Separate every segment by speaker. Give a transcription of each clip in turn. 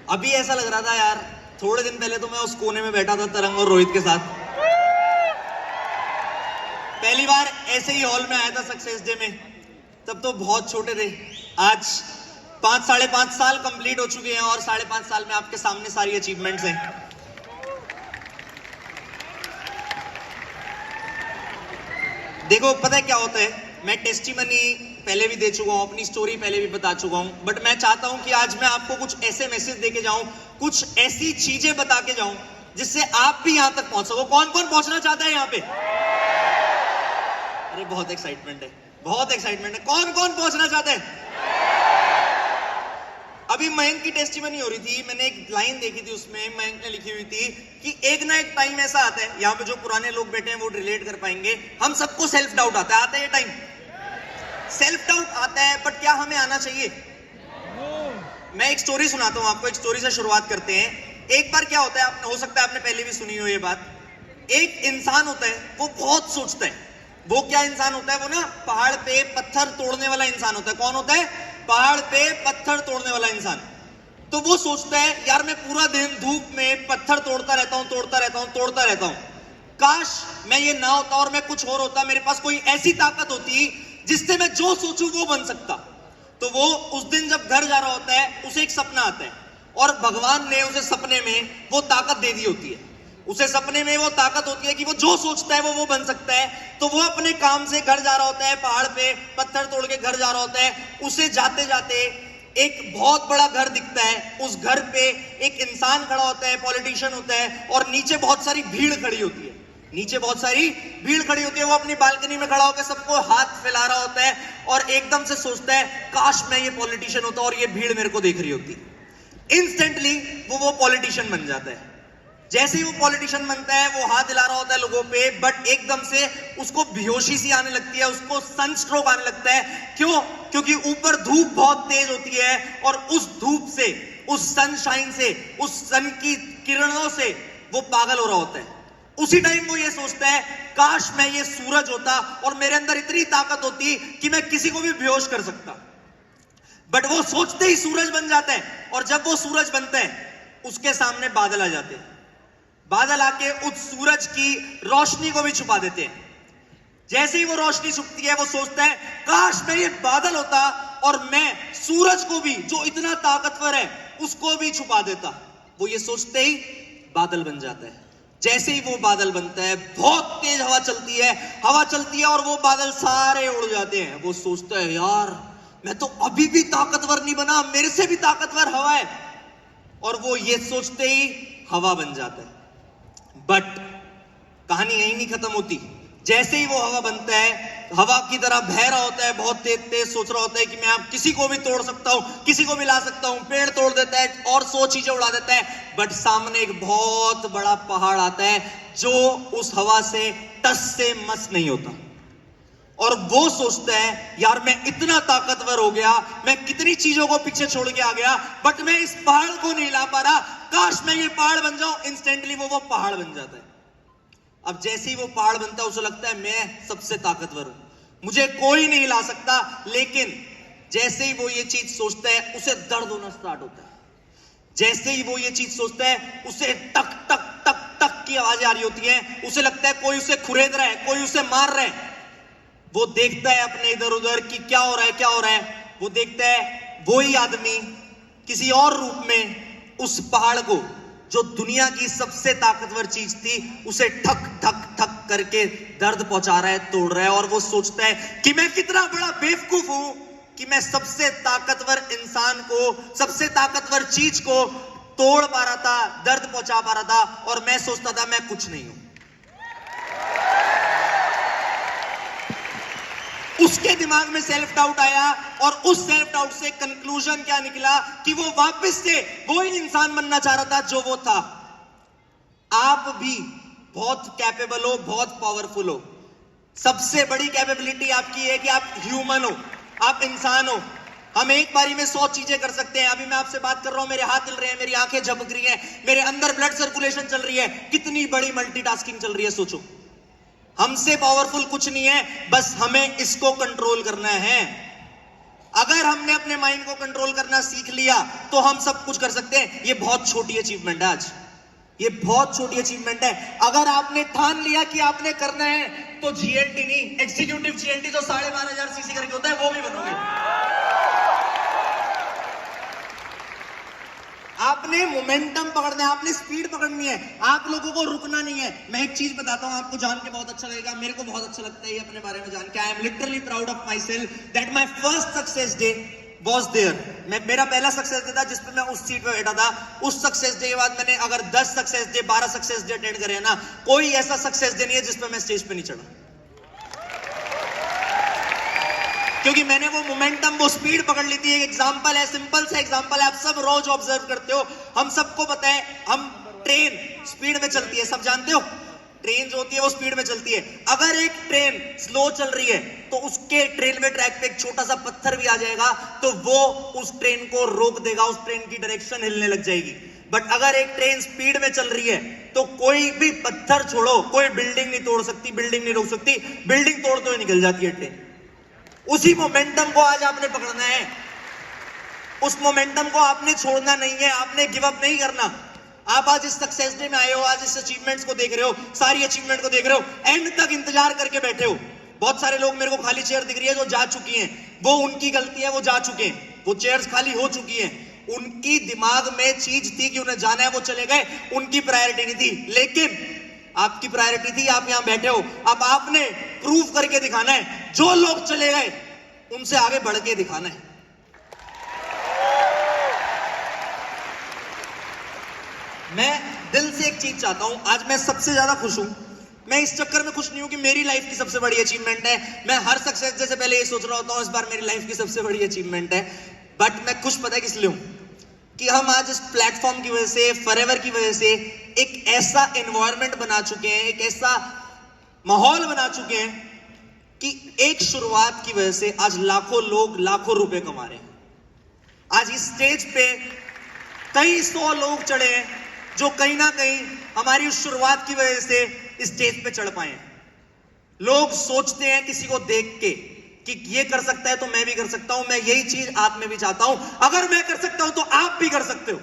Speaker 1: अभी ऐसा लग रहा था यार, थोड़े दिन पहले तो मैं उस कोने में बैठा था तरंग और रोहित के साथ। पहली बार ऐसे ही हॉल में आया था सक्सेस डे में, तब तो बहुत छोटे थे। आज 5-5.5 साल कंप्लीट हो चुके हैं और 5.5 साल में आपके सामने सारी अचीवमेंट्स हैं। देखो पता है क्या होता है, मैं टेस्टिमनी पहले भी दे चुका हूं, अपनी स्टोरी पहले भी बता चुका हूं, बट मैं चाहता हूं कि आज मैं आपको कुछ ऐसे मैसेज देके जाऊं, कुछ ऐसी चीजें बता के जाऊं जिससे आप भी यहां तक पहुंच सको। कौन कौन पहुंचना चाहता है यहां पे? अरे बहुत एक्साइटमेंट है, बहुत एक्साइटमेंट है। कौन कौन पहुंचना चाहते हैं? अभी मयंक की टेस्टिमनी हो रही थी, मैंने एक लाइन देखी थी, उसमें मयंक ने लिखी हुई थी कि एक ना एक टाइम ऐसा आता है, यहाँ पे जो पुराने लोग बैठे हैं वो रिलेट कर पाएंगे, हम सबको सेल्फ डाउट आता है ये टाइम, सेल्फ डाउट आता है, बट क्या हमें आना चाहिए? मैं एक स्टोरी सुनाता हूँ आपको, एक स्टोरी से शुरुआत करते हैं। एक बार क्या होता है, हो सकता है आपने पहले भी सुनी हो ये बात। एक इंसान होता है, वो बहुत सोचता है। वो क्या इंसान होता है? वो ना पहाड़ पे पत्थर तोड़ने वाला इंसान होता है। कौन होता है? पहाड़ पे पत्थर तोड़ने वाला इंसान। तो वो सोचता है यार मैं पूरा दिन धूप में पत्थर तोड़ता रहता हूं, काश मैं ये ना होता और मैं कुछ और होता, मेरे पास कोई ऐसी ताकत होती जिससे मैं जो सोचूं वो बन सकता। तो वो उस दिन जब घर जा रहा होता है, उसे एक सपना आता है और भगवान ने उसे सपने में वो ताकत दे दी होती है। उसे सपने में वो ताकत होती है कि वो जो सोचता है वो बन सकता है। तो वो अपने काम से घर जा रहा होता है, पहाड़ पे पत्थर तोड़ के घर जा रहा होता है। उसे जाते जाते एक बहुत बड़ा घर दिखता है। उस घर पे एक इंसान खड़ा होता है, पॉलिटिशियन होता है, और नीचे बहुत सारी भीड़ खड़ी होती है। वो अपनी बालकनी में खड़ा होकर सबको हाथ फैला रहा होता है और एकदम से सोचता है काश मैं ये पॉलिटिशियन होता और ये भीड़ मेरे को देख रही होती। इंस्टेंटली वो पॉलिटिशियन बन जाता है। जैसे ही वो पॉलिटिशियन बनता है, वो हाथ हिला रहा होता है लोगों पे, बट एकदम से उसको बेहोशी सी आने लगती है, उसको सनस्ट्रोक आने लगता है। क्यों? क्योंकि ऊपर धूप बहुत तेज होती है और उस धूप से, उस सनशाइन से, उस सन की किरणों से वो पागल हो रहा होता है। उसी टाइम वो ये सोचता है काश मैं ये सूरज होता और मेरे अंदर इतनी ताकत होती कि मैं किसी को भी बेहोश कर सकता। बट वो सोचते ही सूरज बन जाता है, और जब वो सूरज बनता है उसके सामने बादल आ जाते हैं। बादल आके उस सूरज की रोशनी को भी छुपा देते हैं। जैसे ही वो रोशनी छुपती है, वो सोचता है काश मैं ये बादल होता और मैं सूरज को भी, जो इतना ताकतवर है, उसको भी छुपा देता। वो ये सोचते ही बादल बन जाता है। जैसे ही वो बादल बनता है, बहुत तेज हवा चलती है और वो बादल सारे उड़ जाते हैं। वो सोचता है यार मैं तो अभी भी ताकतवर नहीं बना, मेरे से भी ताकतवर हवा है, और वो ये सोचते ही हवा बन जाता है। बट कहानी यही नहीं खत्म होती। जैसे ही वो हवा बनता है, हवा की तरह बह रहा होता है, बहुत तेज सोच रहा होता है कि मैं अब किसी को भी तोड़ सकता हूं, किसी को भी ला सकता हूं, पेड़ तोड़ देता है और 100 चीजें उड़ा देता है। बट सामने एक बहुत बड़ा पहाड़ आता है जो उस हवा से टस से मस नहीं होता, और वो सोचता है यार मैं इतना ताकतवर हो गया, मैं कितनी चीजों को पीछे छोड़ के आ गया, बट मैं इस पहाड़ को नहीं ला पा रहा, काश मैं ये पहाड़ बन जाऊं। इंस्टेंटली वो पहाड़ बन जाता है। अब जैसे ही वो पहाड़ बनता है, उसे लगता है मैं सबसे ताकतवर हूं, मुझे कोई नहीं ला सकता। लेकिन जैसे ही वो ये चीज सोचता है, उसे दर्द होना स्टार्ट होता है। जैसे ही वो ये चीज सोचता है, उसे टक टक टक टक की आवाज आ रही होती है। उसे लगता है कोई उसे खुरेद रहा है, कोई उसे मार रहा है। वो देखता है अपने इधर उधर कि क्या हो रहा है। वो देखता है वही आदमी किसी और रूप में उस पहाड़ को, जो दुनिया की सबसे ताकतवर चीज थी, उसे ठक ठक ठक करके दर्द पहुंचा रहा है, तोड़ रहा है। और वो सोचता है कि मैं कितना बड़ा बेवकूफ हूं कि मैं सबसे ताकतवर इंसान को, सबसे ताकतवर चीज को तोड़ पा रहा था, दर्द पहुंचा पा रहा था, और मैं सोचता था मैं कुछ नहीं हूं। उसके दिमाग में सेल्फ डाउट आया, और उस सेल्फ डाउट से कंक्लूजन क्या निकला कि वो वापस से वही इंसान बनना चाह रहा था जो वो था। आप भी बहुत कैपेबल हो, बहुत पावरफुल हो। सबसे बड़ी कैपेबिलिटी आपकी है कि आप ह्यूमन हो, आप इंसान हो। हम एक बारी में 100 चीजें कर सकते हैं। अभी मैं आपसे बात कर रहा हूं, मेरे हाथ हिल रहे हैं, मेरी आंखें झपक रही हैं, मेरे अंदर ब्लड सर्कुलेशन चल रही है। कितनी बड़ी मल्टीटास्किंग चल रही है, सोचो। हमसे पावरफुल कुछ नहीं है, बस हमें इसको कंट्रोल करना है। अगर हमने अपने माइंड को कंट्रोल करना सीख लिया तो हम सब कुछ कर सकते हैं। ये बहुत छोटी अचीवमेंट है आज, ये बहुत छोटी अचीवमेंट है। अगर आपने ठान लिया कि आपने करना है तो जीएलटी नहीं, एग्जीक्यूटिव जीएलटी जो 12,500 सीसी करके होता है वो भी बनोगे। आपने मोमेंटम पकड़ना है, आपने स्पीड पकड़नी है, आप लोगों को रुकना नहीं है। मैं एक चीज बताता हूं आपको, जान के बहुत अच्छा लगेगा, मेरे को बहुत अच्छा लगता है ये अपने बारे में जान के। I am literally proud of my self that my first success day was there. मेरा पहला सक्सेस डे था जिसपे मैं उस सीट पे बैठा था। उस सक्सेस डे के बाद मैंने अगर 10 success day 12 success day attend करे ना, कोई ऐसा सक्सेस डे नहीं है जिसपे मैं स्टेज पे नहीं चढ़ा, क्योंकि मैंने वो मोमेंटम, वो स्पीड पकड़ ली थी। एक एग्जांपल है, सिंपल सा एग्जांपल है, आप सब रोज ऑब्जर्व करते हो, हम सबको पता है, हम ट्रेन स्पीड में चलती है, सब जानते हो ट्रेन जो होती है वो स्पीड में चलती है। अगर एक ट्रेन स्लो चल रही है तो उसके रेलवे ट्रैक पे एक छोटा सा पत्थर भी आ जाएगा तो वो उस ट्रेन को रोक देगा, उस ट्रेन की डायरेक्शन हिलने लग जाएगी। बट अगर एक ट्रेन स्पीड में चल रही है तो कोई भी पत्थर छोड़ो, कोई बिल्डिंग नहीं तोड़ सकती, बिल्डिंग नहीं रोक सकती, बिल्डिंग तोड़ते हुए निकल जाती है ट्रेन। उसी मोमेंटम को आज आपने पकड़ना है, उस मोमेंटम को आपने छोड़ना नहीं है, आपने गिव अप नहीं करना। आप आज इस सक्सेस डे में आए हो, आज इस अचीवमेंट्स को देख रहे हो, सारी अचीवमेंट को देख रहे हो, एंड तक इंतजार करके बैठे हो। बहुत सारे लोग, मेरे को खाली चेयर दिख रही है जो जा चुकी हैं, वो उनकी गलती है, वो जा चुके हैं, वो चेयर्स खाली हो चुकी हैं। उनकी दिमाग में चीज थी कि उन्हें जाना है, वो चले गए, उनकी प्रायोरिटी नहीं थी। लेकिन आपकी प्रायोरिटी थी, आप यहां बैठे हो, अब आपने प्रूव करके दिखाना है। जो लोग चले गए उनसे आगे बढ़ के दिखाना है। मैं दिल से एक चीज चाहता हूं, आज मैं सबसे ज्यादा खुश हूं। मैं इस चक्कर में खुश नहीं हूं कि मेरी लाइफ की सबसे बड़ी अचीवमेंट है, मैं हर सक्सेस जैसे पहले ये सोच रहा होता हूं इस बार मेरी लाइफ की सबसे बड़ी अचीवमेंट है। बट मैं खुश पता है किस लिए हूं, कि हम आज इस प्लेटफॉर्म की वजह से, फॉरएवर की वजह से एक ऐसा एनवायरनमेंट बना चुके हैं, एक ऐसा माहौल बना चुके हैं कि एक शुरुआत की वजह से आज लाखों लोग लाखों रुपए कमा रहे हैं। आज इस स्टेज पे कई 100 लोग चढ़े हैं जो कहीं ना कहीं हमारी उस शुरुआत की वजह से इस स्टेज पे चढ़ पाए हैं। लोग सोचते हैं किसी को देख के कि ये कर सकता है तो मैं भी कर सकता हूं। मैं यही चीज आप में भी चाहता हूं, अगर मैं कर सकता हूं तो आप भी कर सकते हो।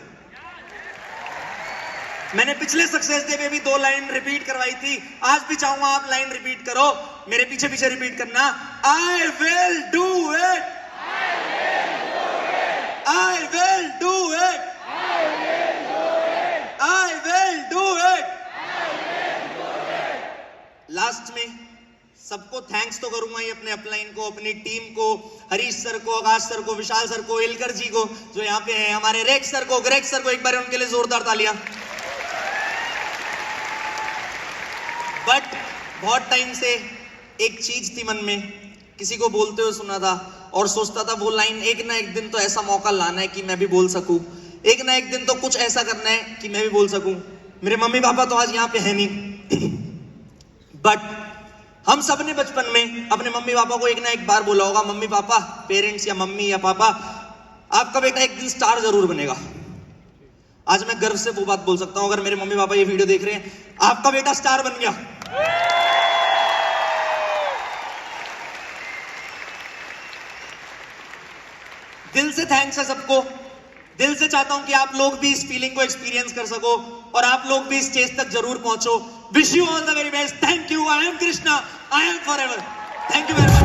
Speaker 1: मैंने पिछले सक्सेस डे में भी 2 लाइन रिपीट करवाई थी, आज भी चाहूंगा आप लाइन रिपीट करो, मेरे पीछे पीछे रिपीट करना, I will do it, I will do it, I will do it. Last में सबको थैंक्स तो करूंगा ही, अपने अपलाइन को, अपनी टीम को, हरीश सर को, आकाश सर को, विशाल सर को, इलकर जी को जो यहाँ पे हैं, हमारे रेक सर को, ग्रेग सर को, एक बार उनके लिए जोरदार तालियां। बट बहुत टाइम से एक चीज थी मन में, किसी को बोलते हुए सुना था और सोचता था वो लाइन एक ना एक दिन तो ऐसा मौका लाना है कि मैं भी बोल सकूं, एक ना एक दिन तो कुछ ऐसा करना है कि मैं भी बोल सकूं। मेरे मम्मी पापा तो आज यहाँ पे है नहीं, बट हम सब ने बचपन में अपने मम्मी पापा को एक ना एक बार बोला होगा, मम्मी पापा, पेरेंट्स या मम्मी या पापा, आपका बेटा एक दिन स्टार जरूर बनेगा। आज मैं गर्व से वो बात बोल सकता हूं, अगर मेरे मम्मी पापा ये वीडियो देख रहे हैं, आपका बेटा स्टार बन गया। दिल से थैंक्स है सबको, दिल से चाहता हूं कि आप लोग भी इस फीलिंग को एक्सपीरियंस कर सको और आप लोग भी स्टेज तक जरूर पहुंचो। Wish you all the very best. Thank you. I am Krishna, I am forever. Thank you very much.